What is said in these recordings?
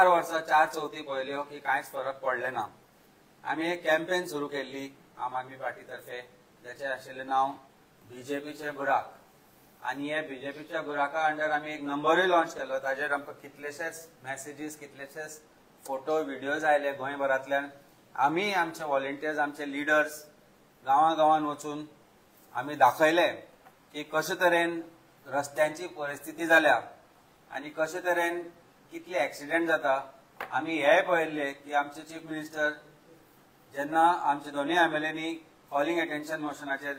4 वर्सां 4 चवथी पळयल्यो की कांयच फरक पडले ना। आमी एक कॅम्पेन सुरू केल्ली आम आदमी पार्टी तर्फे, जाचें आशिल्लें नांव बीजेपीचे बुराक। आनी हे बीजेपीच्या बुराका अंडर आमी एक नंबरूय लॉन्च केलो। ताजेर आमकां कितलेशेच मॅसेजीस, कितलेशेच फोटो, व्हिडियोज आयले गोंयभरांतल्यान। आमी आमचे व्हॉलंटियर्स, आमचे लिडर्स गांवां वचून आमी दाखयलें की कशे तरेन रस्त्यांची परिस्थिती जाल्या आनी कशे तरेन कितले एक्सिडेंट जाता। आमी हेय पळयल्ले की आमचे चीफ मिनिस्टर जेन्ना आमचे दोनूय एमएलएनी कॉलिंग अटेन्शन मोशनाचेर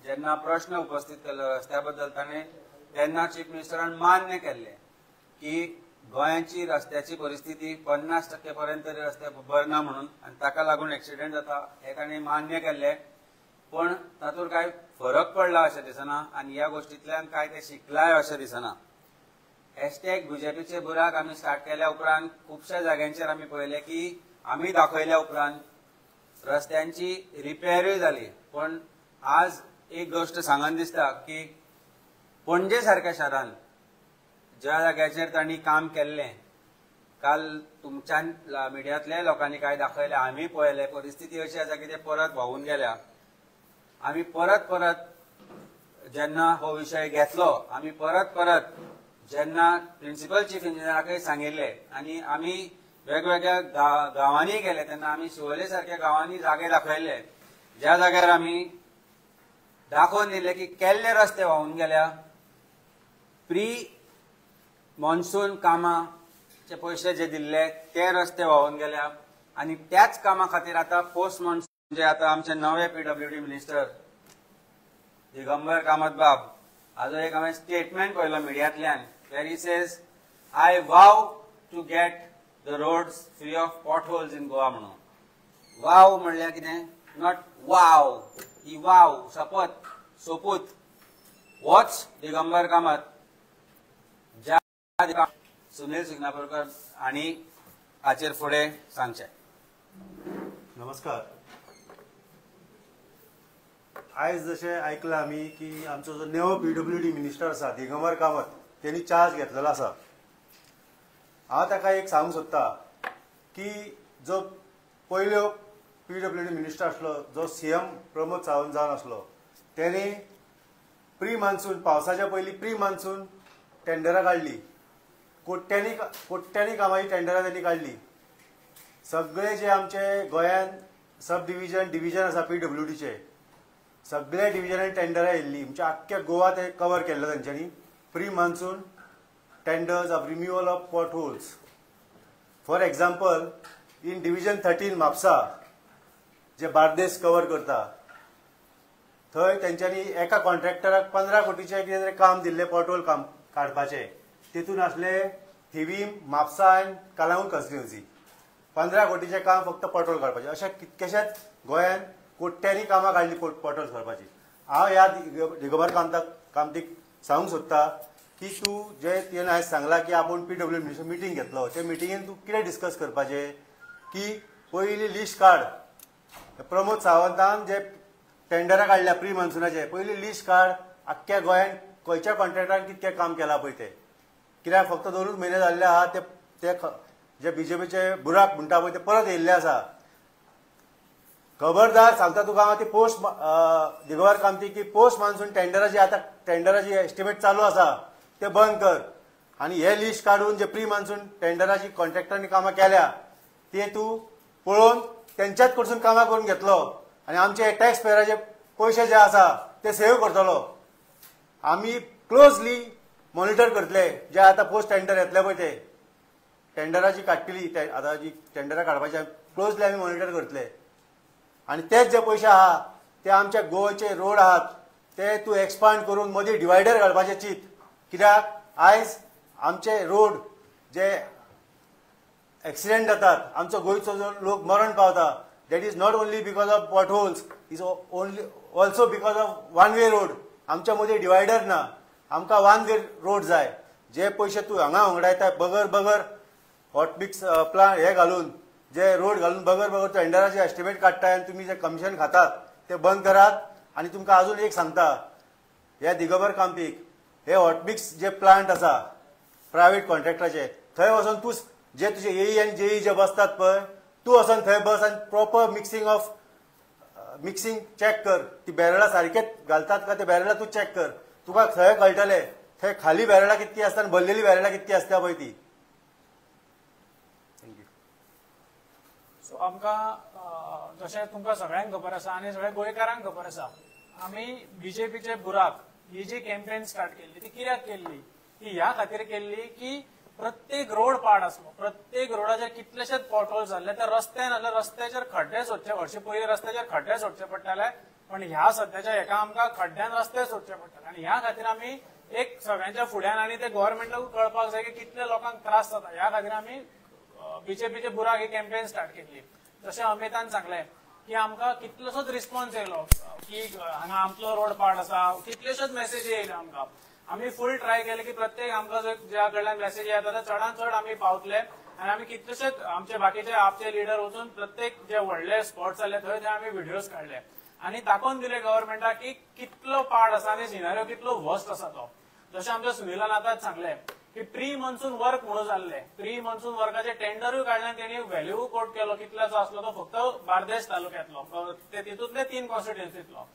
जेन्ना प्रश्न उपस्थित केलो रस्त्या बद्दल तेन्ना चीफ मिनिस्टरान मान्य केल्ले की गोंयांची रस्त्याची परिस्थिती 50% पर्यंत रस्ते बरे ना म्हणून, आनी ताका लागून एक्सिडेंट जाता हे ताणें मान्य केल्ले। पण तातूंत कांय फरक पडला अशें दिसना आनी ह्या गोश्टींतल्यान काय ते शिकलाय अशें दिसना। हॅशटॅग बीजेपीचे बुराक आमी स्टार्ट केल्या उपरांत खुबश्या जाग्यांचेर आमी पळयलें की आमी दाखयल्या उपरांत रस्त्यांची रिपेरूय जाली। पण आज एक गोष्ट सांगन दिसता की पणजे सारक्या शारांत ज्या जाग्याचेर तांणी काम केल्लें, काल तुमच्या मिडियांतल्या लोकांनी काय दाखयलें, आमी पळयलें, परिस्थिती अशी आसा की ते परत व्हांवून गेल्या। आमी परत जेन्ना हो विशय घेतलो, आमी परत जेन्ना प्रिन्सिपल चीफ इंजिनियराकय सांगिल्ले आनी आमी वेगवेगळ्या गांवांनी गेले तेन्ना आमी शिवोले सारख्या गांवांनी जागे दाखयले ज्या जाग्यार आमी दाखोवन दिले की केल्ले रस्ते व्हांवून गेल्या। प्री मॉन्सून कामाचे पयशे जे दिल्ले ते रस्ते व्हांवून गेल्या आनी त्याच कामा खातीर आतां पोस्ट मॉन्सून जे आतां आमचे नवे पीडब्ल्यूडी मिनिस्टर दिगंबर कामत बाब हाजो एक हांवें स्टेटमेंट पळयलो मिडियांतल्यान, where he says I vow to get the roads free of potholes in Goa म्हणून। वाव म्हणल्यार कितें? नॉट वाव, ही वाव शपथ सोपूत वॉच दिगंबर कामत ज्या सुनील सिग्नापूरकर आनी हाचेर फुडें सांगचे। नमस्कार। आयज जशें आयकलां आमी की आमचो जो नेवो पीडब्ल्यूडी मिनिस्टर आसा दिगंबर कामत तेणी चार्ज घेतलेलो आसा। हांव ताका एक सांगूंक सोदतां की जो पयलो पीडब्ल्यूडी मिनिस्टर आसलो जो सीएम प्रमोद सावंत जावन आसलो तेणी प्री मान्सून पावसाच्या पयलीं प्री मान्सून टेंडरां काडली, कोट्यांनी कामाची टेंडरां तेणी काडली। सगळे जे आमचे गोंयान सब डिविजन आसा पीडब्ल्यूडीचे सगळे डिविजनांनी टेंडरां येयल्ली, म्हणजे आख्ख्या गोवा ते कवर केल्लो तांच्यांनी pre monsoon tenders of removal of potholes. For example in division 13 Mapusa जे बार्देस कवर करता थंय तेंच्यांनी एका कॉन्ट्रॅक्टराक 15 कोटीचें कितें तरी काम दिल्लें पॉटहोल काम काडपाचें। तेतून आसले थिवीम, म्हापसा आनी कलांगूट कॉन्स्टिट्युएन्सी 15 कोटीचें काम फक्त पॉटहोल काडपाचें। अशें कितकेशेच गोंयान कोट्यांनी कामां काडली पॉटहोल करपाची। हांव ह्या दिगंबर कामतीक सांगूंक सोदतां की तूं जे तुवें आयज सांगलां की आपूण पीडब्ल्यूडी मिटींग घेतलो, ते मिटिंगेन तूं कितें डिस्कस करपाचें की पयलीं लिस्ट काड। प्रमोद सावंतान जे टेंडरां काडल्या प्री मान्सूनाचे पयलीं लिस्ट काड, आख्ख्या गोंयान खंयच्या कॉन्ट्रॅक्टरान कितकें काम केलां पळय तें। कित्याक फक्त 2 म्हयने जाल्ले आहा ते जे बीजेपीचे बुराक म्हणटा पळय ते परत येयल्ले आसा। खबरदार सांगता तुका हांव ती पोस्ट दिगंबर कामती की पोस्ट मान्सून टेंडराची आतां टेंडराची एस्टिमेट चालू आसा ते बंद कर आनी हे लिस्ट काडून जे प्री मान्सून टेंडराची कॉन्ट्रॅक्टरांनी कामां केल्या ते तूं पळोवन तेंच्याच कडसून कामां करून घेतलो आनी आमचे टॅक्स पेयराचे पयशे जे आसा ते सेव करतलो। आमी क्लोजली मॉनिटर करतले जे आतां पोस्ट टेंडर येतले पळय ते टेंडराची काडटली आतां जी टेंडरां काडपाची क्लोजली आमी मॉनिटर करतले आनी तेच जे पयशे आहा ते आमच्या गोंयचे रोड आहात ते तूं एक्सपांड करून मदीं डिवायडर घालपाचें चिंत। कित्याक आयज आमचे रोड जे एक्सिडेंट जातात, आमचो गोंयचो जो लोक मरण पावता, that is not only because of potholes, is only also because of one way road. आमच्या मदीं डिवायडर ना, आमकां वन वे रोड जाय। जे पयशे तूं हांगा वंगडायता बगर हॉटमिक्स प्लांट हे घालून जे रोड घालून बगर टेंडराचे एस्टिमेट काडटाय आनी तुमी जे कमिशन खातात ते बंद करात। आनी तुमकां अजून एक सांगता, हे दिगंबर कामतीक हे हॉटमिक्स जे प्लांट आसा प्रायवेट कॉन्ट्रॅक्टराचे थंय वचून तूं जे तुझे एई आणि जेई जे बसतात पळय तू वचून थंय बस आणि प्रॉपर मिक्सिंग चेक कर. ती बॅरला सारखेच घालतात का ते बॅरला तू चेक कर. तुका थंय कळटले थंय खाली बॅरला कितकी असता आणि भरलेली बॅरला कितकी असता पळय ती. सो आमकां जशें तुमकां सगळ्यांक खबर आसा आनी सगळ्या गोंयकारांक खबर आसा आमी बीजेपीचे बुराक ही जी कॅम्पेन स्टार्ट केल्ली ती कित्याक केल्ली ती ह्या खातीर केल्ली की प्रत्येक रोड पाड आसलो प्रत्येक रोडाचेर कितलेशेच पॉटहोल्स जाल्ले ते रस्ते नाल्यार रस्त्याचेर खड्डे सोदचे हरशी पयलीं रस्त्याचेर खड्डे सोदचे पडटाले पण ह्या सद्याच्या हेका आमकां खड्ड्यान रस्ते सोदचे पडटाले आनी ह्या खातीर आमी एक सगळ्यांच्या फुड्यान आनी ते गव्हर्नमेंटाक कळपाक जाय की कितले लोकांक त्रास जाता ह्या खातीर आमी बीजेपीचे बुराक ही कॅम्पेन स्टार्ट केल्ली. जशें अमितान सांगलें की आमकां कितलोसोच रिस्पॉन्स येयलो की हांगा आमचो रोड पाड आसा कितल्योश्योच मेसेजी येयल्यो आमकां. आमी फूल ट्राय केले की प्रत्येक आमकां ज्या कडल्यान मेसेज येता ते चडांत चड आमी पावतले आनी आमी कितलेशेच आमचे बाकीचे आपचे लिडर वचून प्रत्येक जे व्हडले स्पॉट्स जाल्ले थंय आमी व्हिडिओज काडले आनी दाखोवन दिले गव्हर्नमेंटाक की कितलो पाड आसा आनी सिनारियो कितलो वर्स्ट आसा तो. जशें आमच्या सुनिलान आतांच सांगलें की प्री मॉन्सून वर्क म्हणून जाल्ले प्री मॉन्सून वर्काचे टेंडरूय काडले आनी तेणी व्हॅल्यू कोट केलो कितल्याचो आसलो तो फक्त बार्देस तालुक्यांतलो तितूंतले 3 कॉन्स्टिट्युएन्सींतलो.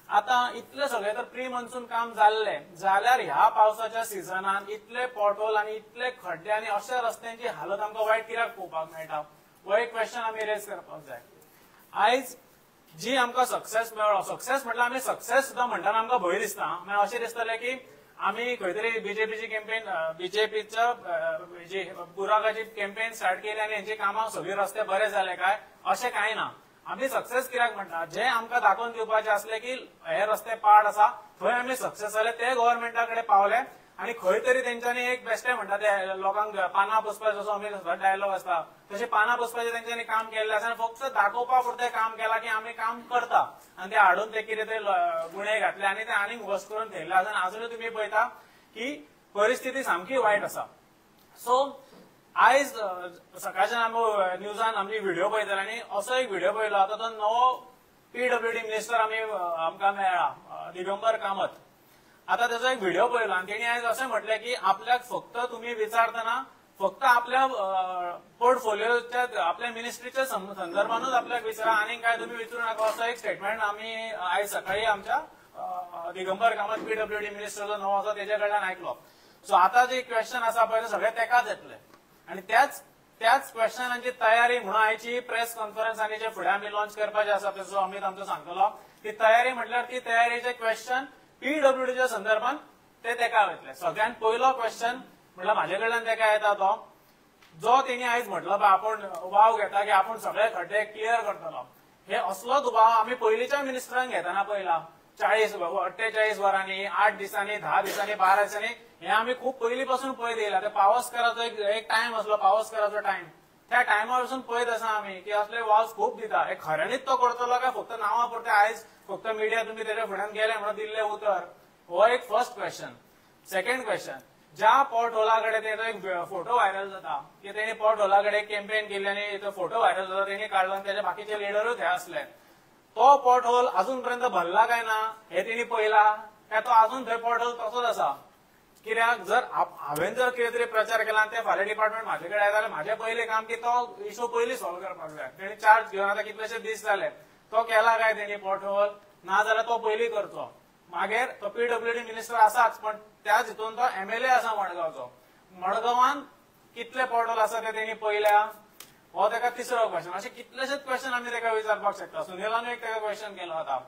आता इतले सगळे तर प्री मॉन्सून काम जाल्ले जाल्यार ह्या पावसाच्या सिजनान इतले पॉटहोल आनी इतले खड्डे आनी अशा रस्त्यांची हालत आमकां वायट कित्याक पळोवपाक मेळटा हो एक क्वेश्चन आमी रेज करपाक जाय. आयज जी आमकां सक्सेस मेळ्ळो सक्सेस म्हटल्यार आमी सक्सेस सुद्दां म्हणटाना आमकां भंय दिसता मागीर अशें दिसतलें की आमी खंय तरी बीजेपीची कॅम्पेन बीजेपीच्या जी बुराकाची कॅम्पेन स्टार्ट केली आनी हेंची कामां सगळी रस्ते बरे जाले काय अशें कांय ना. आमी सक्सेस कित्याक म्हणटा जे आमकां दाखोवन दिवपाचे आसले की हे रस्ते पाड आसा थंय आमी सक्सेस जाले ते गव्हर्नमेंटा कडेन पावले आनी खंय तरी तेंच्यांनी एक बेश्टे म्हणटा ते लोकांक पानां पुसपाचो जसो आमी डायलॉग आसता तशें पानां पुसपाचें तेंच्यांनी काम केल्लें आसा आनी फक्त दाखोवपा पुरतें काम केलां की आमी काम करता आनी ते हाडून ते कितें ते गुणे घातले आनी ते आनीक वर्स करून ठेयल्ले आसा आनी अजुनूय तुमी पळयता की परिस्थिती सामकी वायट आसा. सो आयज सकाळच्यान आमी न्यूजान आमची व्हिडिओ पळयताले आनी असो एक व्हिडिओ पळयलो आतां तो नवो PWD मिनिस्टर आमकां मेळ्ळा दिगंबर कामत. आता तेजो एक व्हिडिओ पळयलो आनी तेणी आयज अशें म्हटलें की आपल्याक फक्त तुमी विचारतना फक्त आपल्या पोर्टफोलिओच्या आपल्या मिनिस्ट्रीच्या संदर्भानूच आपल्याक विचारा आनी काय तुमी विचारूं नाका असो एक स्टेटमेंट आमी आयज सकाळी आमच्या दिगंबर कामत PWD मिनिस्टर जो नवो आसा तेजे कडल्यान आयकलो. सो आतां जे क्वेश्चन आसा पळय ते सगळे तेकाच येतले आनी त्याच क्वेश्चनांची तयारी म्हणून आयची प्रेस कॉन्फरन्स आनी जे फुडें आमी लॉन्च करपाचे आसा तेजो अमित आमचो सांगतलो ती तयारी म्हटल्यार ती तयारीचे क्वेश्चन PWDच्या संदर्भात ते तेका वयतले. सगळ्यात पयलो क्वेश्चन म्हटल्यार म्हाजे कडल्यान तेका येता तो जो तेणी आयज म्हटलो पळय आपूण वाव घेता की आपूण सगळे खड्डे क्लियर करतलो हे असलोच वाव आमी पयलींच्या मिनिस्टरांक घेताना पळयला 48 वरांनी 8 दिसांनी 10 दिसांनी 12 दिसांनी हे आमी खूप पयलीं पासून पळयत येयला. ते पावसकाराचो एक टायम आसलो पावसकाराचो टायम त्या टायमा पासून पळयत आसा आमी की असले वाज खूप दिता. हे खऱ्यांनीच तो करतलो काय फक्त नांवा पुरते आयज फक्त मिडिया तुमी तेच्या फुड्यान गेले म्हणून दिल्ले उतर हो एक फर्स्ट क्वेश्चन. सेकंड क्वेश्चन ज्या पॉट होला कडेन तेजो एक फोटो व्हायरल जाता की तेणी पॉट होला कडेन कॅम्पेन केल्ली आनी तो फोटो व्हायरल जाता तेणी काडलो आनी तेजे बाकीचे लिडरूच हे आसले. तो पॉट होल अजून पर्यंत भरला काय ना हे तेणी पळयला काय तो अजून थंय पॉट होल तसोच आसा. कित्याक जर हांवें जर कितें तरी प्रचार केला आनी ते फाल्यां डिपार्टमेंट म्हाजे कडेन येता जाल्यार म्हाजें पयलें काम की तो इशू पयलीं सॉल्व करपाक जाय. तेणी चार्ज घेवन आतां कितलेशे दीस जाले तो केला काय तेणी पॉट होल ना जाल्यार तो पयलीं करचो. मागीर तो PWD मिनिस्टर आसाच पण त्याच हितून तो MLA आसा मडगांवचो. मडगांवान कितले पॉट होल आसा ते तेणी पळयल्या हो तेका तिसरो क्वेश्चन. अशें कितलेशेच क्वेश्चन आमी तेका विचारपाक शकता. सुनिलानूय एक तेका क्वेश्चन केलो आतां.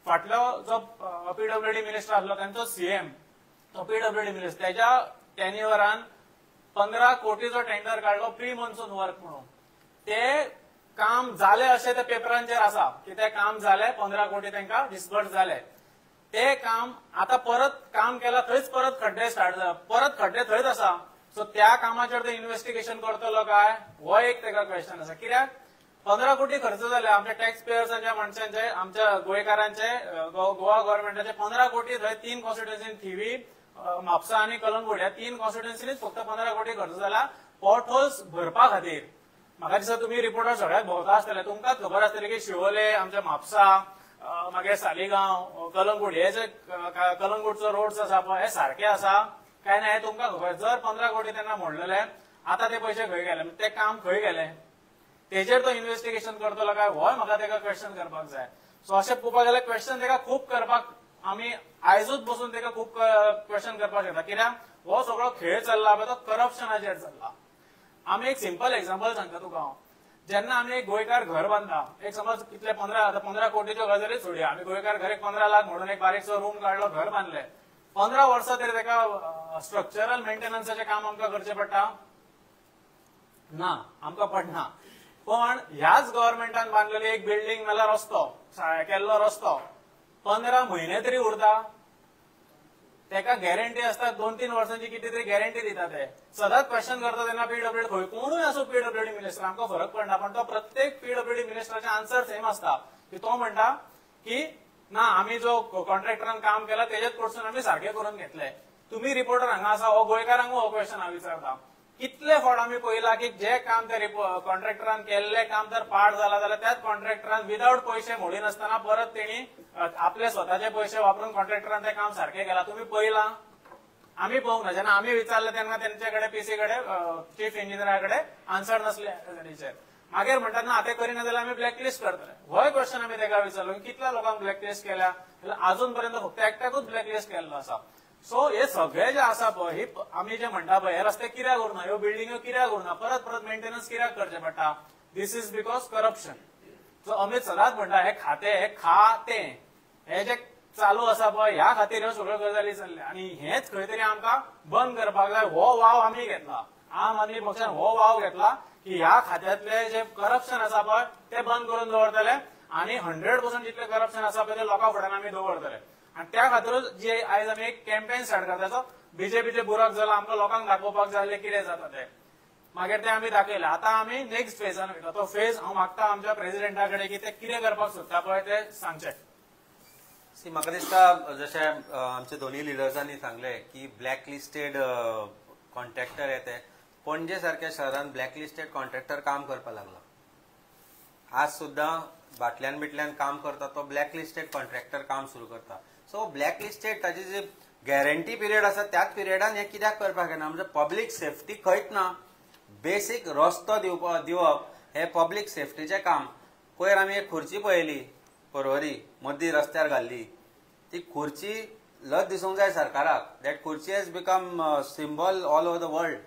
फाटलो जो PWD मिनिस्टर आसलो तांचो CM तो PWD मिनिस्टर त्याच्या टेन्युअरान 15 कोटीचो टेंडर काढलो प्री मॉन्सून वर्क म्हणून. ते काम जाले अशें ते पेपरांचेर आसा की ते काम जाले 15 कोटी तांकां डिस्बर्स जाले. ते काम आता परत काम केला थंयच परत खड्डे स्टार्ट परत खड्डे थंयच आसा. सो त्या कामाचेर ते इन्व्हेस्टिगेशन करतलो काय हो एक तेका क्वेश्चन आसा. कित्याक 15 कोटी खर्च जाले आमच्या टॅक्स पेयर्सांच्या मनशांचे आमच्या गोंयकारांचे गोवा गव्हर्नमेंटाचे 15 कोटी थंय 3 कॉन्स्टिट्युएन्सीन थिवी म्हापसा आणि कलंगूट ह्या 3 कॉन्स्टिट्युएन्सीनीच फक्त 15 कोटी खर्च जाला पॉट होल्स भरपा खातीर. म्हाका दिसता तुमी रिपोर्टर सगळ्याक भोंवता आसतले तुमकांच खबर आसतले की शिवोले आमच्या म्हापसा मागीर सालिगांव कलंगूट हे जे कलंगूटचो रोड्स आसा पळय हे सारखे आसा काय ना हे तुमकां खबर. जर 15 कोटी तेन्ना म्हणलेले आता ते पैसे खंय गेले, ते काम खंय गेले, तेजेर तो इन्व्हेस्टिगेशन करतलो काय, होय म्हाका तेका क्वेश्चन करपाक जाय. सो अशें पळोवपाक गेल्यार क्वेश्चन तेका खूब करपाक आमी आयजूच बसून तेका खूब क्वेश्चन करपाक शकता. कित्याक हो सगळो खेळ चल्ला पळय तो करप्शनाचेर चल्ला. आमी एक सिंपल एक्झाम्पल सांगता तुका हांव. जेन्ना आमी एक गोंयकार घर बांदता, एक समज कितले 15 कोटीच्यो गजाली सोडया, आमी गोंयकार घर एक 15 लाख म्हणून एक बारीकसो रूम काडलो, घर बांदले, 15 वर्सां तरी तेका स्ट्रक्चरल मेंटेनन्साचें काम आमकां करचें पडटा ना, आमकां पडना. पण ह्याच गव्हर्नमेंटान बांदलेली एक बिल्डिंग नाल्यार रस्तो, केल्लो रस्तो 15 म्हयने तरी उरता, तेका गॅरंटी असता 2-3 वर्सांची किती तरी गॅरंटी दिता. ते सदांच क्वेश्चन करता तेन्ना पीडब्ल्यूडी खंय कोणूय असो पीडब्ल्यूडी मिनिस्टर आमकां फरक पडना, पण तो प्रत्येक पीडब्ल्यूडी मिनिस्टराचे आन्सर सेम असता की तो म्हणटा की ना आमी जो कॉन्ट्रॅक्टरान काम केला तेजेच कडसून आमी सारखे करून घेतले. तुम्ही रिपोर्टर हांगा आसा, हो गोंयकारांक हो क्वेश्चन हांव विचारता. कितले फावट आमी पळयला की जे काम त्या कॉन्ट्रॅक्टरान केल्ले काम जर पाड जाला जाल्यार त्याच कॉन्ट्रॅक्टरान विदाउट पैसे मोडी नासतना परत तेणी आपले स्वताचे पैसे वापरून कॉन्ट्रॅक्टरान ते काम सारखे केला. तुम्ही पळयला? आमी पळोवंक ना. जेन्ना आमी विचारले तेन्ना तेंच्याकडे पीसी कडे चीफ इंजिनियराकडे आन्सर नसले. मागीर म्हणटात ना ते करिना जाल्यार आमी ब्लॅकलिस्ट करतले. होय क्वेश्चन आमी तेका विचारलो कितल्या लोकांक ब्लॅकलिस्ट केल्या, अजून पर्यंत फक्त एकट्याकूच ब्लॅकलिस्ट केल्लो आसा. सो हे सगळे जे आसा पळय, आमी जे म्हणटा पळय हे रस्ते कित्याक उरना, ह्यो बिल्डिंग्यो कित्याक उरना, परत परत मेंटेनन्स कित्याक करचे पडटा, this is because corruption. So Amit सदांच म्हणटा हे खाते हे जे चालू आसा पळय ह्या खातीर ह्यो सगळ्यो गजाली चल्ल्या आनी हेच खंय तरी आमकां बंद करपाक जाय. हो वाव आमी घेतला, आम आदमी पक्षान हो वाव घेतला की ह्या खात्यांतले जे करप्शन आसा पळय ते बंद करून दवरतले आनी 100% जितले करप्शन आसा पळय ते लोकां फुड्यान आमी दवरतले. आणि त्या खातीरच जे आयज आमी एक कॅम्पेन स्टार्ट करता, बीजेपीचे बुराक जाला आमकां लोकांक दाखोवपाक जाय कितें जाता ते. मागीर ते आमी दाखयले. आतां आमी नेक्स्ट फेजान वयता. तो फेज हांव मागता आमच्या प्रेसिडेंटा कडेन की ते कितें करपाक सोदता पळय ते सांगचे. म्हाका दिसता जशें आमच्या दोन्ही लिडर्सांनी सांगले की ब्लॅकलिस्टेड कॉन्ट्रॅक्टर येते, पणजे सारख्या शहरान ब्लॅकलिस्टेड कॉन्ट्रॅक्टर काम करपाक लागला. आज सुद्धा बाटल्यान बिटल्यान काम करता तो ब्लॅकलिस्टेड कॉन्ट्रॅक्टर काम सुरू करता. सो ब्लॅकलिस्टेड ताची जी गॅरंटी पिरियड आसा त्याच पिरियडान हे कित्याक करपाक येना, म्हणजे पब्लीक सेफ्टी खंयच ना. बेसीक रस्तो दिवप हे पब्लीक सेफ्टीचे काम. पयर आमी एक खुर्ची पळयली परवरी मद्दी रस्त्यार घाल्ली, ती खुर्ची लज दिसूंक जाय सरकाराक. दॅट खुर्ची has become symbol all over the world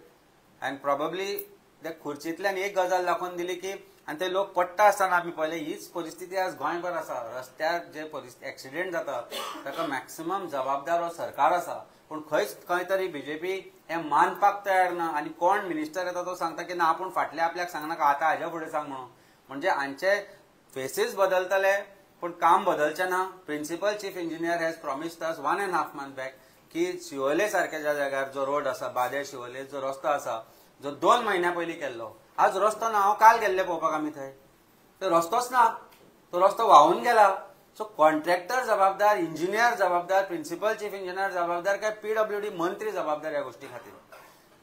and probably त्या खुर्चींतल्यान एक गजाल दाखोवन दिली की आणि ते लोक पडटा आसतना आमी पळयलें हीच परिस्थिती आज गोंयभर आसा. रस्त्यार जे एक्सिडेंट जाता ताका मॅक्सिमम जबाबदार हो सरकार आसा, पूण खंय तरी बीजेपी हे मानपाक तयार ना. आनी कोण मिनिस्टर येता तो सांगता की ना आपूण फाटले आपल्याक सांगनाका, आतां हाज्या फुडें सांग म्हणून. म्हणजे हांचे फेसीस बदलतले पूण काम बदलचें ना. Principal chief engineer has promised us 1.5 months back की शिवोले सारख्या ज्या जाग्यार जो रोड आसा, बादे शिवोले जो रस्तो आसा जो 2 महिन्या पयलीं केल्लो, आज रस्तो ना. हांव काल गेल्ले पळोवपाक आमी थंय, तो रस्तोच ना, तो रस्तो व्हांवून गेला. सो कॉन्ट्रॅक्टर जबाबदार, इंजिनियर जबाबदार, प्रिन्सिपल चीफ इंजिनियर जबाबदार काय पीडब्ल्यूडी मंत्री जबाबदार ह्या गोष्टी खातीर.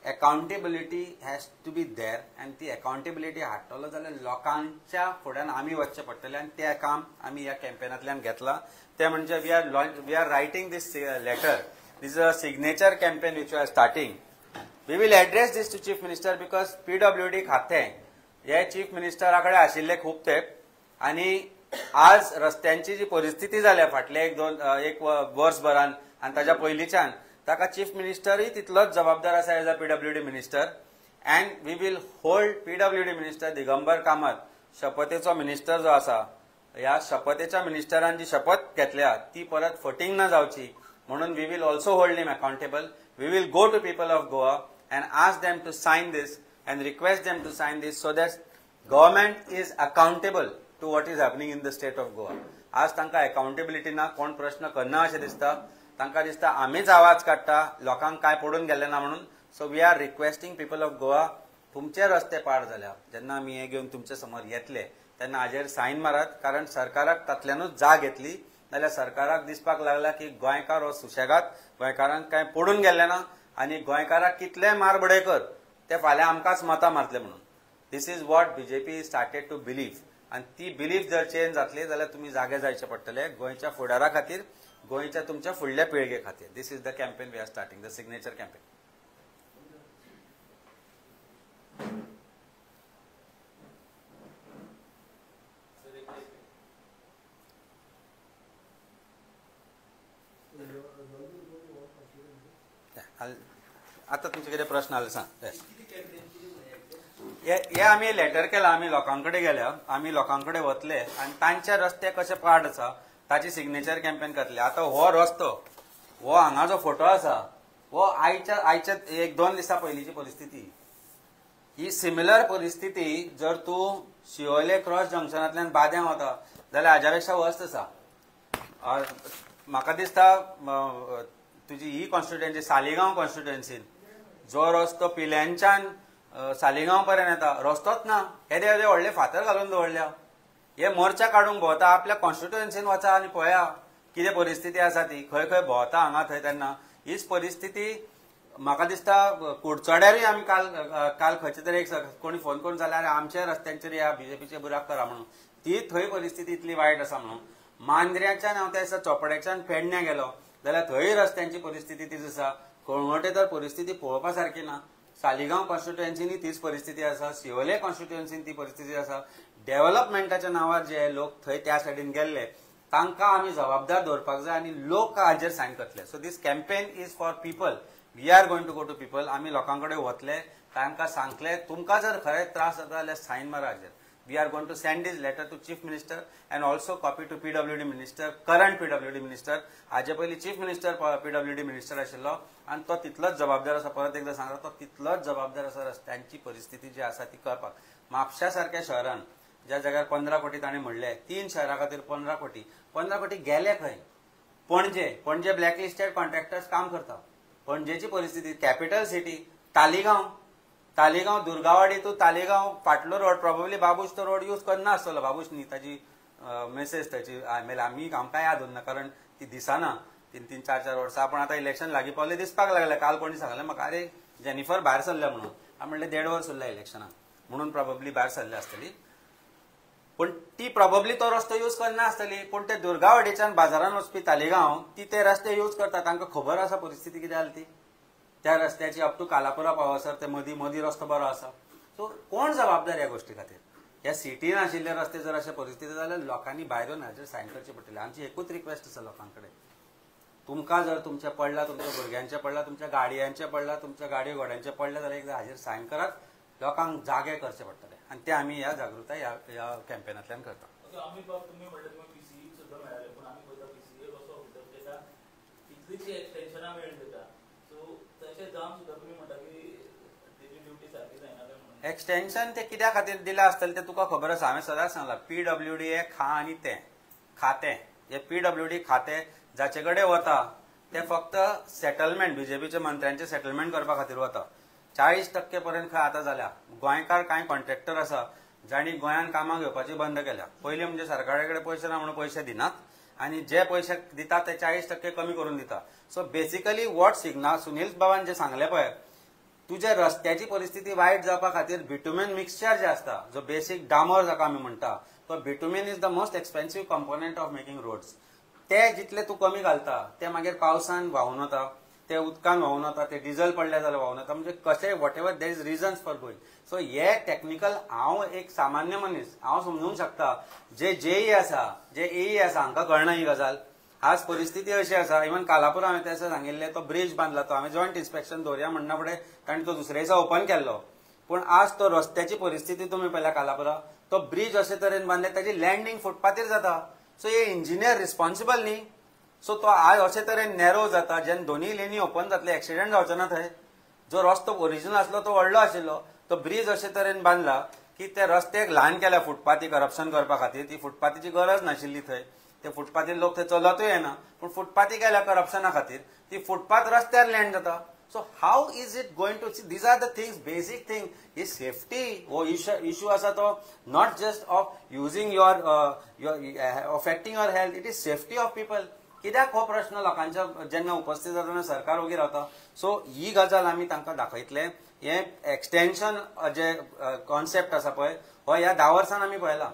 Accountability has to be there आनी ती अकाउंटेबिलिटी हाडटलो जाल्यार लोकांच्या फुड्यान आमी वचचें पडटलें आनी तें काम आमी ह्या कॅम्पेनांतल्यान घेतलां. ते म्हणजे we are writing this letter. This is a signature campaign which we are starting. We will address this to Chief Minister because PWD खाते हे चीफ मिनिस्टराकडे आशिल्ले खूप तेंप आनी आज रस्त्यांची जी परिस्थिती जाल्या फाटले एक वर्सभरान आनी ताच्या पयलींच्यान ताका चीफ मिनिस्टरूय तितलोच जबाबदार आसा as a PWD minister. And we will hold PWD minister Digambar Kamat शपथेचो मिनिस्टर जो आसा, ह्या शपथेच्या मिनिस्टरान जी शपथ घेतल्या ती परत फटींग ना जावची म्हणून we will also hold him accountable. We will go to people of Goa and ask them to sign this and request them to sign this so that government is accountable to what is happening in the state of Goa. आज तांकां accountability ना, कोण प्रश्न करना अशें दिसता. तांकां दिसता आमीच आवाज काडटा, लोकांक काय पडून गेल्ले ना म्हणून. So we are requesting people of Goa, तुमचे रस्ते पाड जाल्या, जेन्ना आमी हे घेवन तुमचे समोर येतले तेन्ना हाजेर सायन मारात. कारण सरकाराक तातल्यानूच जाग घेतली जाल्यार सरकाराक दिसपाक लागला की गोंयकार हो सुशेगाद, गोंयकारांक काय पडून गेल्ले ना आनी गोंयकाराक कितले मारबडे कर ते फाल्यां आमकांच मतां मारतले म्हणून. This is what BJP started to believe. आनी ती बिलीफ जर चेंज जातली जाल्यार तुमी जागे जायचे पडटले गोंयच्या फुडारा खातीर, गोंयच्या तुमच्या फुडल्या पिळगे खातीर. This is the campaign we are starting, the signature campaign. आता तुमचे कितें प्रश्न आले सांग. हे आमी लेटर केला, आमी लोकांकडे गेल्या, आमी लोकांकडे वतले आनी तांचे रस्ते कशे पाड आसा ताची सिग्नेचर कॅम्पेन करतले. आता हो रस्तो, हो हांगा जो फोटो आसा, हो आयच्या 1-2 दिसा पयलींची परिस्थिती. ही सिमिलर परिस्थिती जर तूं शिवोले क्रॉस जंक्शनांतल्यान बाद्यां वता जाल्यार हाज्या पेक्षा वर्स्ट आसा. म्हाका दिसता तुजी ही कॉन्स्टिट्युएन्सी सालिगांव कॉन्स्टिट्युएन्सीन जो रस्तो पिल्यांच्यान सालिगांव पर्यंत येता रस्तोच ना. येदे व्हडले फातर घालून दवरल्या. हे मोर्चा काडूंक भोंवता, आपल्या कॉन्स्टिट्युएन्सीन वचा आनी पळया कितें परिस्थिती आसा ती. खंय खंय भोंवता हांगा थंय तेन्ना हीच परिस्थिती म्हाका दिसता कुडचड्यारूय आमी काल खंयचे तरी एक कोणी फोन करून जाल्यार आमच्या रस्त्यांचेर या बीजेपीचे बुराक करा म्हणून. ती थंय परिस्थिती इतली वायट आसा म्हणून. मांद्र्याच्यान हांव त्या दिसा चोपड्याच्यान पेडण्यां गेलो जाल्यार थंय रस्त्यांची परिस्थिती तीच आसा. कळंगुटे तर परिस्थिती पळोवपा सारकी ना. सालिगांव कॉन्स्टिट्युएन्सीनी तीच परिस्थिती आसा. शिवोले कॉन्स्टिट्युएन्सीन ती परिस्थिती आसा. डेव्हलपमेंटाच्या नांवार जे लोक थंय त्या सायडीन गेल्ले तांकां आमी जबाबदार दवरपाक जाय आनी लोक हाजेर सायन करतले. So this campaign is for people. We are going to go to people. आमी लोकांकडे वतले, तांकां सांगतले तुमकां जर खरें त्रास जाता जाल्यार सायन मारा हाजेर. We are going to send this letter to Chief Minister and also copy to PWD Minister, current PWD Minister. हाजे पयलीं Chief Minister PWD Minister आशिल्लो आनी तो तितलोच जबाबदार आसा. परत एकदा सांगता, तो तितलोच जबाबदार आसा रस्त्यांची परिस्थिती जी आसा ती करपाक. म्हापशा सारख्या शहरान ज्या जाग्यार 15 कोटी ताणें म्हणले, 3 शहरां खातीर 15 कोटी गेले खंय? पणजे ब्लॅकलिस्टेड कॉन्ट्रॅक्टर्स काम करता. पणजेची परिस्थिती, capital city Taleigao Durgawadi to Taleigao फाटलो रोड प्रॉब्ली बाबूश तो रोड यूज करना आसतलो. बाबूश न्ही, ताजी मेसेज ताची आमकां याद उरना कारण ती दिसाना 3-3, 4-4 वर्सां. पण आतां इलेक्शन लागीं पावलें दिसपाक लागलें. काल कोणी सांगलें म्हाका, अरे जेनिफर भायर सरल्या म्हणून. हांव म्हणलें 1.5 वर्स उरल्या इलेक्शनाक म्हणून प्रॉब्ली भायर सरली आसतली. पण ती प्रॉब्ली तो रस्तो यूज करना आसतली. पूण ते दुर्गावाडीच्यान बाजारान वचपी तालिगांव ती ते रस्ते यूज करता. तांकां खबर आसा परिस्थिती कितें जाली ती. त्या रस्त्याची अप टू कालापुरा पावसर ते मदीं रस्तो बरो आसा. सो कोण जबाबदार ह्या गोष्टी खातीर? ह्या सिटीन आशिल्ले रस्ते जर अशे परिस्थिती जाल्यार लोकांनी भायरून हाजेर सायन करचे पडटले. आमची एकूच रिक्वेस्ट आसा लोकांकडे, तुमकां जर तुमचे पडला, तुमच्या भुरग्यांचे पडला, तुमच्या गाडयांचे पडला, तुमच्या गाडयो घोड्यांचे पडले जाल्यार एकदां हाजेर सायन करात. लोकांक जागे करचे पडटले आनी ते आमी ह्या जागृताय ह्या कॅम्पेनांतल्यान करता. एक्सटेन्शन ते कित्या खातीर दिला आसतलें ते तुका खबर आसा. हांवें सदांच सांगलां, PWD हे आनी तें खातें, हे PWD खातें जाचे कडेन वता ते फक्त सेटलमेंट, बीजेपीच्या मंत्र्यांचे सेटलमेंट करपा खातीर वता. 40% पर्यंत खंय आतां जाल्या. गोंयकार कांय कॉन्ट्रॅक्टर आसा जांणी गोंयान कामां घेवपाची बंद केल्या. पयलीं म्हणजे सरकारा कडेन पयशे ना म्हणून पयशे दिनात आनी जे पयशे दितात ते 40% कमी करून दिता. सो बेसिकली वॉट सुनील बाबान जे सांगले पळय, तुज्या रस्त्याची परिस्थिती वायट जावपा खातीर बिटुमेन मिक्सचर जे आसता, जो बेसिक डामर जाका आमी म्हणटा, तो bitumen is the most expensive component of making roads. ते जितले तूं कमी घालता ते मागीर पावसान व्हांवून वता, ते उदकान व्हांवून वता, ते डिझल पडले जाल्यार व्हांवून वता. म्हणजे कशें whatever there is reasons for going. So हे टॅक्निकल हांव एक सामान्य मनीस, हांव समजूंक शकता. जे जेई आसा, जे एई आसा, हांकां कळना ही गजाल. आज परिस्थिती अशी आसा, इवन कालापुरा हांवें त्याचं सांगिल्लें, तो ब्रिज बांदला, तो हांवें जॉयंट इन्स्पेक्शन दवरया म्हणना फुडें ताणें तो दुसऱ्या दिसा ओपन केल्लो. पूण आज तो रस्त्याची परिस्थिती तुमी पळयल्या कालापुरा, तो ब्रिज अशे तरेन बांदले ताजी लँडींग फुटपाथेर जाता. सो हे इंजिनियर रिस्पॉन्सिबल न्ही. सो तो आज अशे तरेन नॅरो जाता, जेन्ना दोनूय लेनी ओपन जातले एक्सिडेंट जावचे ना थंय. जो रस्तो ओरिजिनल आसलो तो व्हडलो आशिल्लो, तो ब्रिज अशे तरेन बांदला की ते रस्त्याक ल्हान केल्या फुटपाथी करप्शन करपा खातीर. ती फुटपाथीची गरज नाशिल्ली थंय. ते फुटपाथीर लोक थंय चलतूय येना, पूण फुटपाथी केल्या करप्शना खातीर ती फुटपाथ रस्त्यार लँड जाता. So how is it going to, these are the things, basic thing. ही सेफ्टी हो इश्यू आसा तो not just of using your affecting your health, it is safety of people. कित्याक हो प्रश्न लोकांच्या जेन्ना उपस्थित जाता सर उगी रावता. सो ही गजाल आमी तांकां दाखयतले. हे एक्सटेन्शन जे कॉन्सेप्ट आसा पळय, हो ह्या 10 वर्सान आमी पळयला.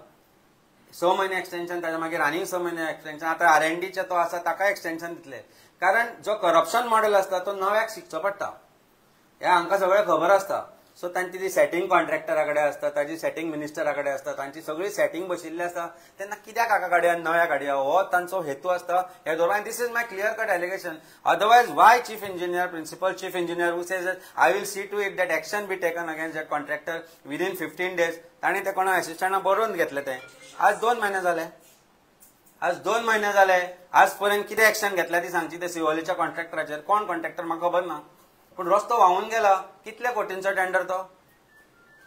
6 म्हयने एक्सटेन्शन, ताच्या मागीर आनीक 6 म्हयने एक्सटेन्शन, आतां R&Dचे तो आसा ताका एक्सटेन्शन दितले. कारण जो करप्शन मॉडेल आसता तो नव्याक शिकचो पडटा, हे हांकां सगळें खबर आसता. सो तांची ती सेटिंग कॉन्ट्रॅक्टरा कडेन आसता, ताजी सेटिंग मिनिस्टरा कडेन आसता, तांची सगळी सेटिंग बशिल्ली आसता. तेन्ना कित्याक हाका काडया नव्या काडया हो तांचो हेतू आसता हे धरून. This is my clear cut allegation. Otherwise why chief engineer, principal chief engineer who says I will see to it that action be taken against that contractor within 15 days. तांणी ते कोणा असिस्टंटाक बरोवन घेतले ते. आज 2 महिने जाले. आज 2 महिने जाले. आज पर्यंत कितें एक्शन घेतल्या ती सांगची ते सिवोलीच्या कॉन्ट्रॅक्टराचेर. कोण कॉन्ट्रॅक्टर म्हाका खबर ना, पूण रस्तो व्हांवून गेला. कितल्या कोटींचो टेंडर तो.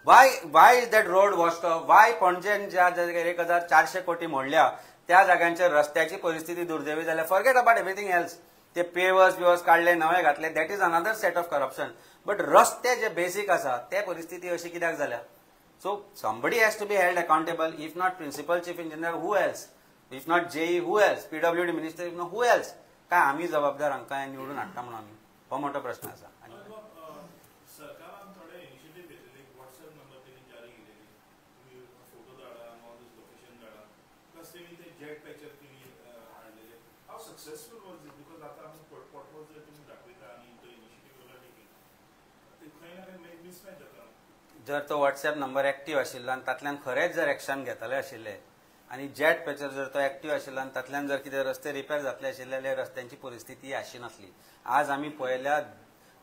Why is that road washed off. Why पणजेन ज्या जाग्यार 1400 कोटी मोडल्या त्या जाग्यांचेर रस्त्याची परिस्थिती दुर्दैवी जाल्या. Forget about everything else. ते पेवर्स काढले, नवे घातले, that is another set of corruption. But रस्ते जे बेसिक आसा ते परिस्थिती अशी कित्याक जाल्या. So somebody has to be held accountable. If not principal chief engineer, who else? If not JE, who else? PWD minister, if not who else? काय आम्ही जबाबदार हांकां निवडून हाडटा म्हणून आमी हो मोठो प्रश्न आसा. सरकारान थोडे इनिशिएटिव्ह घेतलेले, WhatsApp नंबर तेणी जारी केलेली, तुम्ही फोटो धाडा, ऑल दिस लोकेशन धाडा, प्लस तेणी ते जेट पॅचर तेणी हाडलेले. How successful was it? Because आता आमी पोर्टफोलियो जर तुम्ही दाखयता आनी तो इनिशिएटिव्ह केला ते खंय ना खंय मिसमॅच जाता. जर तो व्हॉट्सॲप नंबर एक्टिव्ह आशिल्लो आनी तातल्यान खरेंच जर एक्शन घेतले आशिल्ले आनी जेट पॅचर जर तो एक्टिव्ह आशिल्लो आनी तातल्यान जर कितें रस्ते रिपेर जातले आशिल्ले जाल्यार रस्त्यांची परिस्थिती अशी नासली. आज आमी पळयल्या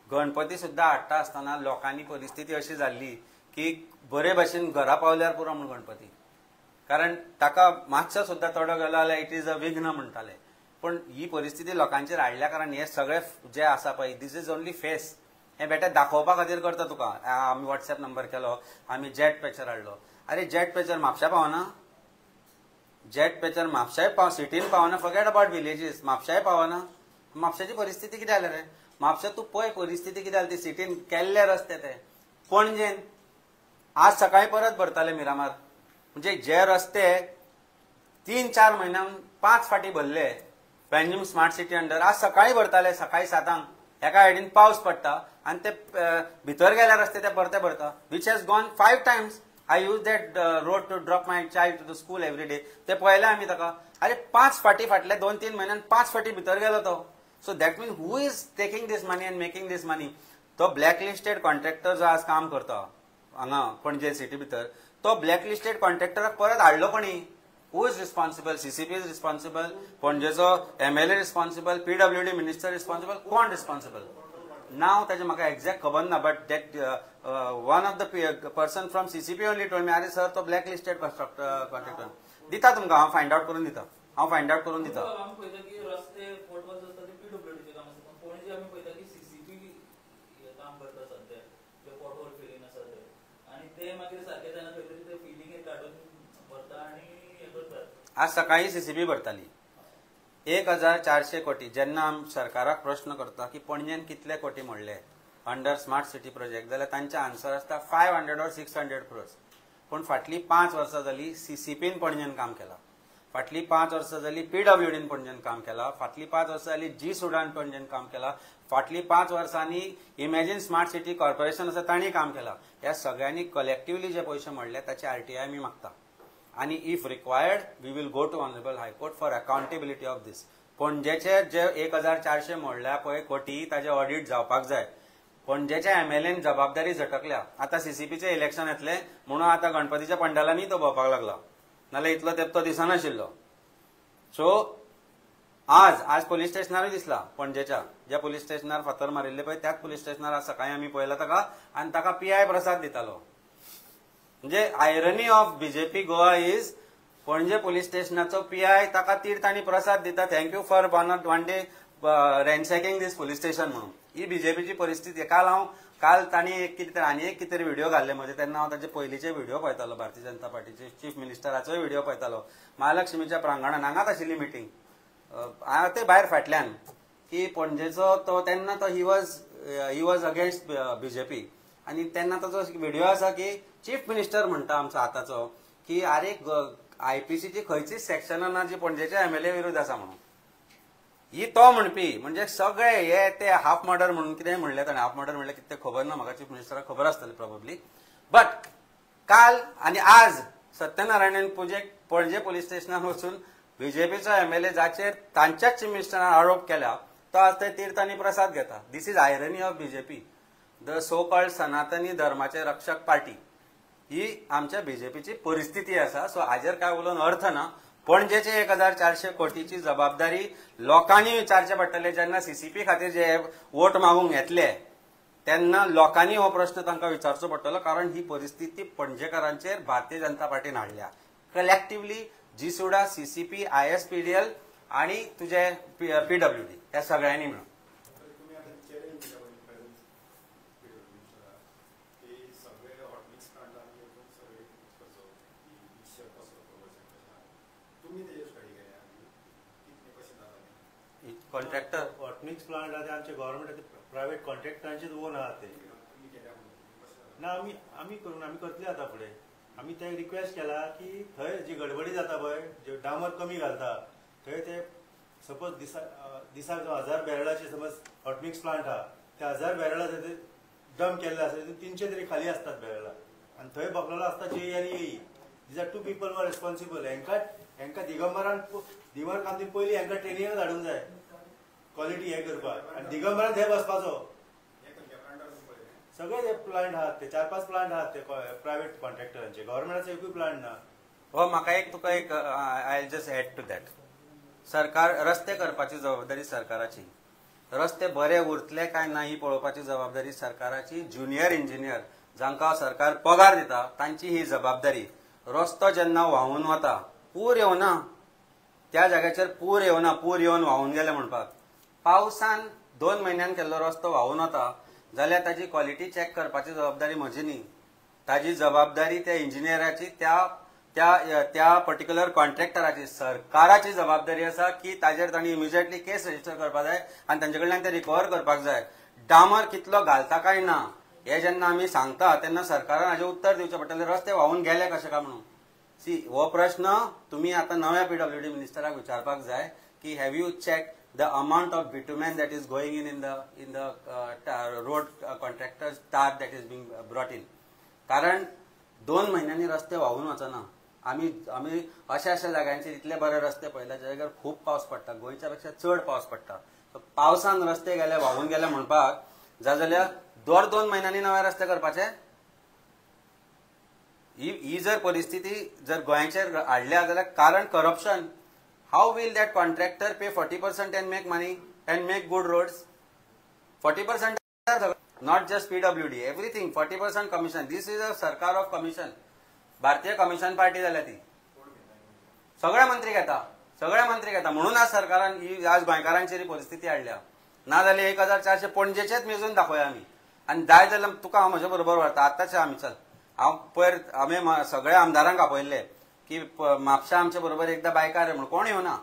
गणपती सुद्दां हाडटा आसतना लोकांनी परिस्थिती अशी जाल्ली की बरे भाशेन घरा पावल्यार पुरो म्हूण गणपती. कारण ताका मातसो सुद्दां तोडो गेलो जाल्यार इट इज अ विघ्न म्हणटाले. पण ही परिस्थिती लोकांचेर हाडल्या कारण हे सगळे जे आसा पळय दीस इज ओन्ली फेस. हे बेटे दाखोवपा खातीर करता तुका. आमी व्हॉट्सॲप नंबर केलो, आमी जेट पॅचर हाडलो. अरे जेट पॅचर म्हापशा पावना. जेट पॅचर म्हापशाय सिटीन पावना. Forget about villages. म्हापशाय पावना. म्हापशाची परिस्थिती कितें जाल्या रे. म्हापशा तूं पळय परिस्थिती कितें जाली ती. सिटीन केल्ले रस्ते ते. पणजेन आज सकाळी परत भरताले मिरामार. म्हणजे जे रस्ते 3-4 म्हयन्यान 5 फाटी भरले पॅन्जिम स्मार्ट सिटी अंडर, आज सकाळी भरताले सकाळी 7 एका सायडीन पावस पडटा आनी ते भितर गेल्या रस्ते ते परते भरता. Which has gone 5 times. I use that road to drop my child to the school every day. ते पळयले आमी ताका. अरे 5 फाटी फाटले 2-3 म्हयन्यान 5 फाटी भितर गेलो तो. So that mean who is taking this money and making this money. तो ब्लॅकलिस्टेड कॉन्ट्रॅक्टर जो आज काम करता हांगा पणजे सिटी भितर, तो ब्लॅकलिस्टेड कॉन्ट्रॅक्टराक परत हाडलो कोणी. Who is responsible. CCP is responsible. पणजेचो MLA responsible. PWD minister responsible. कोण रिस्पॉन्सिबल. नाव ताजे म्हाका एक्झॅक्ट खबर ना. But that one of the person from CCP only told me अरे सर तो ब्लॅकलिस्टेड कॉन्ट्रॅक्टर. दिता तुमकां. हांव फायंड आउट करून दिता. रस्ते फोटोज असतात ते PWD काम असतात. पण पणजे आम्ही पळयता की CCP काम करता सध्या ते फोटोवर फिलिंग आसा ते आणि ते मागीर सारके जायना खंय तरी ते फिलिंग काडून भरता आणि हे करतात. आज सकाळी CCP भरताली 1400 कोटी. जेन्ना सरकाराक प्रश्न करता की पणजेन कितले कोटी मोडले अंडर स्मार्ट सिटी प्रोजेक्ट जाल्यार तांचे आन्सर आसता 500 or 600 crores. पूण फाटली 5 वर्सां जाली CCPन पणजेन काम केलां. फाटली 5 वर्सां जाली PWDन पणजेन काम केलां. फाटली 5 वर्सां जाली G सुडान पणजेन काम केलां. फाटली 5 वर्सांनी इमॅजिन स्मार्ट सिटी कॉर्पोरेशन आसा तांणी काम केलां. ह्या सगळ्यांनी कलेक्टिवली जे पयशे मोडले ताचे RTI आमी मागता. आणि if required we will go to honourable high court for accountability of this. पणजेचे जे 1400 मोडल्या पळय कोटी ताजे ऑडिट जावपाक जाय. पणजेच्या MLAन जबाबदारी झटकल्या. आता CCPचे इलेक्शन येतले म्हणून आता गणपतीच्या पंडालांनी तो भोंवपाक लागला. नाल्यार इतलो तेंप तो दिसनाशिल्लो. सो आज पुलीस स्टेशनारूय दिसला पणजेच्या ज्या पुलीस स्टेशनार फातर मारिल्ले पळय त्याच पुलीस स्टेशनार आज सकाळी आमी पळयला ताका आनी ताका PI प्रसाद दितालो. म्हणजे irony of BJP Goa is Panaji police स्टेशनाचो PI ताका तीर्थ आनी प्रसाद दिता. Thank you for one day ransacking this police station म्हणून. ही BJPची परिस्थिती. काल तांणी एक कितें व्हिडिओ घाल्ले म्हजे तेन्ना हांव ताचे पयलींचे व्हिडिओ पळयतालो. भारतीय जनता पार्टीचे चीफ मिनिस्टराचोय व्हिडिओ पळयतालो. महालक्ष्मीच्या प्रांगणान हांगाच आशिल्ली मिटींग. हांव ते भायर फाटल्यान की पणजेचो तो तेन्ना तो ही वॉज अगेन्स्ट BJP आनी तेन्ना ताचो व्हिडिओ आसा की चीफ मिनिस्टर म्हणटा आमचो आतांचो की आरे IPCची खंयचीच सेक्शनां ना जी पणजेच्या MLA विरुद्ध आसा म्हणून. ही तो म्हणपी म्हणजे सगळे हे ते हाफ मर्डर म्हणून कितें म्हणलें ताणें. हाफ मर्डर म्हणलें कितें खबर ना म्हाका. चीफ मिनिस्टराक खबर आसतलें प्रोबेबली. बट काल आनी आज सत्यनारायण पूजेक पणजे पुलीस स्टेशनार वचून BJPचो MLA जाचेर तांच्याच चीफ मिनिस्टरान आरोप केला तो आज ते तीर्थ आनी प्रसाद घेता. दीस इज आयरनी of BJP. The so called सनातनी धर्माचे रक्षक पार्टी ही आमच्या बीजेपीची परिस्थिती आसा. सो हाजेर काय उलोवन अर्थ ना. पणजेचे 1400 कोटीची जबाबदारी लोकांनी विचारचे पडटले. जेन्ना सीसीपी खातीर जे वोट मागूंक येतले तेन्ना लोकांनी हो प्रश्न तांकां विचारचो पडटलो, कारण ही परिस्थिती पणजेकारांचेर भारतीय जनता पार्टीन हाडल्या. कलेक्टिवली जीसुडा, सीसीपी, ISPDL आणि तुझे PWD ह्या सगळ्यांनी मिळून. कॉन्ट्रॅक्टर हॉटमिक्स प्लांट आहा ते आमचे गव्हर्नमेंट प्रायव्हेट कॉन्ट्रॅक्टरांचेच ओन आहात ते. ना आमी करून आमी करतले आता फुडें. आमी ते रिक्वेस्ट केला की थंय जी गडबडी जाता पळय, जे डामर कमी घालता थंय ते सपोज दिसाक 1000 बॅरलाचे समज हॉटमिक्स प्लांट आहा, ते 1000 बॅरला ते डंप केल्ले आसा, 300 तरी खाली असतात बॅरला, आणि थंय बसलेलो आसता JE आनी AE. these are 2 people were responsible. हेंका दिगंबरान कामती पयलीं हेंका ट्रेनिंग धाडूंक जाय क्वॉलिटी हे करपाक, आनी दिगंबरान थंय बसपाचो. सगळे जे प्लांट आहात ते 4-5 प्लांट आहात ते प्रायव्हेट कॉन्ट्रॅक्टरांचे, गव्हर्नमेंटाचे एकूय प्लांट ना. हो म्हाका तुका एक I just add to that. सरकार रस्ते करपाची जबाबदारी सरकाराची. रस्ते बरे उरतले काय ना ही पळोवपाची जबाबदारी सरकाराची. ज्युनियर इंजिनियर जांकां सरकार पगार दिता तांची ही जबाबदारी. रस्तो जेन्ना व्हांवून वता, पूर येवना त्या जाग्याचेर, पूर येवना, पूर येवन व्हांवून गेले म्हणपाक, पावसान 2 म्हयन्यान केल्लो रस्तो व्हांवून वता जाल्यार ताजी क्वॉलिटी चॅक करपाची जबाबदारी म्हजी न्ही. ताजी जबाबदारी त्या इंजिनियराची, त्या पर्टिक्युलर कॉन्ट्रॅक्टराची, सरकाराची जबाबदारी आसा की ताजेर तांणी इमिजिएटली केस रजिस्टर करपाक जाय आनी तांचे कडल्यान ते रिकवर करपाक जाय. डामर कितलो घालता काय ना हे जेन्ना आमी सांगता तेन्ना सरकारान हाजें उत्तर दिवचें पडटलें. रस्ते व्हांवून गेले कशें काय म्हणून. हो प्रश्न तुमी आतां नव्या PWD मिनिस्टराक विचारपाक जाय की have you check the amount of bitumen that is going in the road contractors tar that is being brought in. कारण 2 महिन्यांनी रस्ते व्हांवून वचना. आमी अशा जाग्यांचेर इतले बरे रस्ते पळयले ज्या जाग्यार खूप पावस पडटा, गोंयच्या पेक्षा चड पावस पडटा. पावसान रस्ते गेले, व्हांवून गेले म्हणपाक जाल्यार 2 महिन्यांनी नवे रस्ते करपाचे. ही जर परिस्थिती जर गोंयचेर हाडल्या जाल्यार कारण corruption. How will that contractor pay 40% and make money and make good roads? 40%, not just PWD, everything 40% commission. This is a Sarkar of commission. भारतीय कमिशन पार्टी जाल्या ती. सगळे मंत्री घेता म्हणून आज सरकारान ही आज गोंयकारांचेर परिस्थिती हाडल्या. ना जाल्यार 1400 पणजेचेच मेजून दाखोवया आमी. आनी जाय जाल्यार तुका हांव म्हजे बरोबर व्हरता आतांचे आमी. चल हांव पयर आमी सगळे आमदारांक आपयल्ले की म्हापशा आमच्या बरोबर एकदा बायकार म्हणून कोण येवना.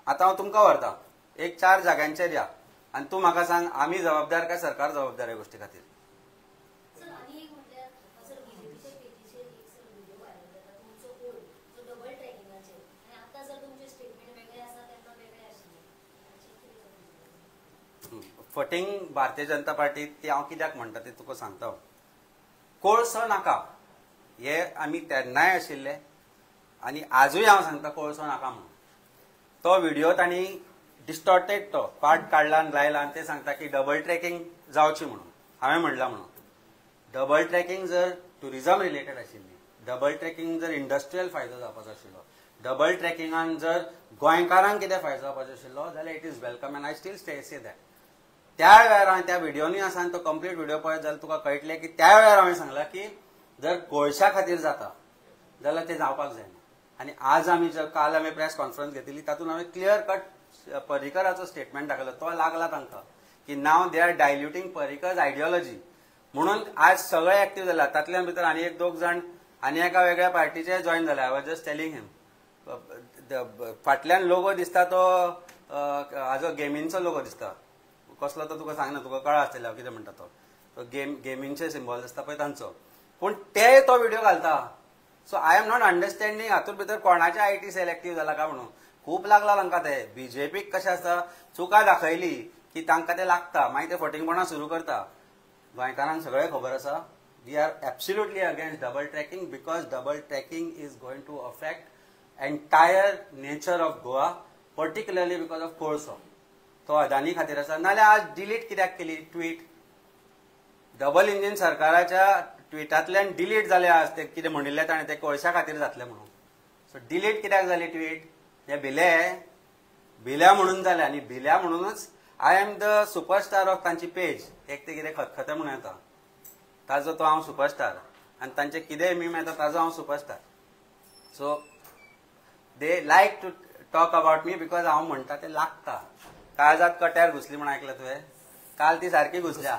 आतां हांव तुमकां व्हरता 1-4 जाग्यांचेर या आनी तूं म्हाका सांग आमी जबाबदार काय सरकार जबाबदार ह्या गोष्टी खातीर. फटींग भारतीय जनता पार्टी ती हांव कित्याक म्हणटा ते तुका सांगता. कोळसो नाका हे आमी तेन्नाय आशिल्ले आनी आजूय हांव सांगता कोळसो नाका म्हणून. तो व्हिडिओ तांणी डिस्टॉर्टेड तो पार्ट काडला आनी लायला आनी ते सांगता की डबल ट्रॅकिंग जावची म्हणून. हांवें म्हणलां म्हणून डबल ट्रॅकिंग जर टुरिझम रिलेटेड आशिल्ली, डबल ट्रॅकिंग जर इंडस्ट्रियल फायदो जावपाचो आशिल्लो, डबल ट्रॅकिंगान जर गोंयकारांक कितें फायदो जावपाचो आशिल्लो जाल्यार it is welcome end I still say that. त्या वेळार हांवें त्या व्हिडिओनी आसा तो कंप्लीट व्हिडिओ पळयत जाल्यार तुका कळटलें की त्या वेळार हांवें सांगलां की जर कोळशा खातीर जाता जाल्यार ते जावपाक जायना. आनी आज आमी काल हांवें प्रेस कॉन्फरन्स घेतिल्ली तातूंत हांवें क्लियर कट पर्रीकराचो स्टेटमेंट दाखयलो. तो लागला तांकां की नाव दे आर डायल्युटींग पर्रीकर्स आयडियोलॉजी म्हणून आज सगळे एक्टीव जाला. तातूंतल्यान भितर आनी 1-2 जाण आनी एका वेगळ्या पार्टीचे जॉइन जाले. आय वॉज जस्ट टेलिंग हिम. फाटल्यान लोगो दिसता तो हाजो गेमींचो लोगो दिसता. कसलो तो तुका सांगना, तुका कळ्ळा आसतलें हांव कितें म्हणटा तो गेमींगचे सिम्बॉल दिसता पळय तांचो. पूण ते तो व्हिडिओ घालता. So I am not understanding हातूंत भितर कोणाचे IT सेल एक्टीव जाला काय म्हणून. खूब लागला तांकां ते. BJPक कशें आसता चुका दाखयली की तांकां ते लागता, मागीर ते फटींगपणां सुरू करता. गोंयकारांक सगळें खबर आसा we are absolutely against double tracking because double tracking is going to affect entire nature of Goa, particularly because of कोळसो. तो अदानी खातीर आसा. नाल्यार आज डिलीट कित्याक केली ट्वीट. डबल इंजिन सरकाराच्या ट्विटांतल्यान डिलीट जाले आज ते कितें म्हणिल्लें ताणें ते कोळशा खातीर जातलें म्हणून. सो डिलीट कित्याक जाली ट्वीट? हे भिल्या म्हणून जालें आनी भिल्या म्हणूनच I am the superstar of तांची पेज. एक ते कितें खतखतें म्हणून येता ताजो तो हांव सुपरस्टार आनी तांचे कितेंय मीम येता ताजो हांव superstar. So they like to talk about me because हांव म्हणटा तें लागता. काळजात कट्यार घुसली म्हण आयकलें तुवें? काल ती सारकी घुसल्या.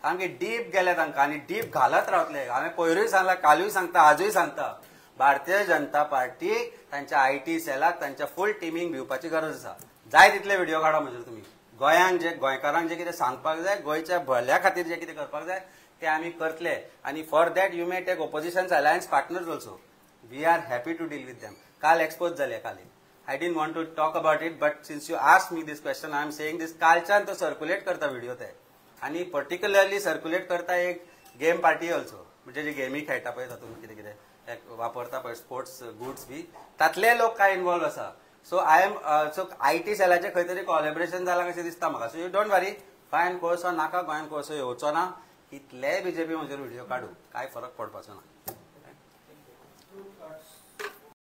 सामकी डीप गेले तांकां आनी डीप घालत रावतले. हांवें पयरूय सांगलां, कालूय सांगता, आजूय सांगता, भारतीय जनता पार्टीक तांच्या आयटी सेलाक तांच्या फूल टिमीक भिवपाची गरज आसा. जाय तितले व्हिडिओ काडा म्हणजे तुमी. गोंयांक जे गोंयकारांक जे कितें सांगपाक जाय, गोंयच्या भल्या खातीर जे कितें करपाक जाय ते आमी करतले. आनी for that you may take opposition alliance partners also. We are happy to deal with them. काल एक्सपोज जाले काली. I didn't want to talk about it, but since you asked me this question, I am saying this. कालच्यान तो circulate करता video ते आनी particularly circulate करता एक game party also. म्हणजे जे गेमी खेळटा पळय तातूंत कितें कितें वापरता पळय स्पोर्ट्स गुड्स बी, तातले लोक काय इन्वॉल्व आसा. So I am so IT सेलाचे खंय तरी कॉलेबरेशन जालां कशें दिसता म्हाका. So you don't worry. गोंयान कोळसो नाका, गोंयान कोळसो येवचो ना. कितलेय बीजेपी म्हजेर व्हिडिओ काडू, काय फरक पडपाचो ना.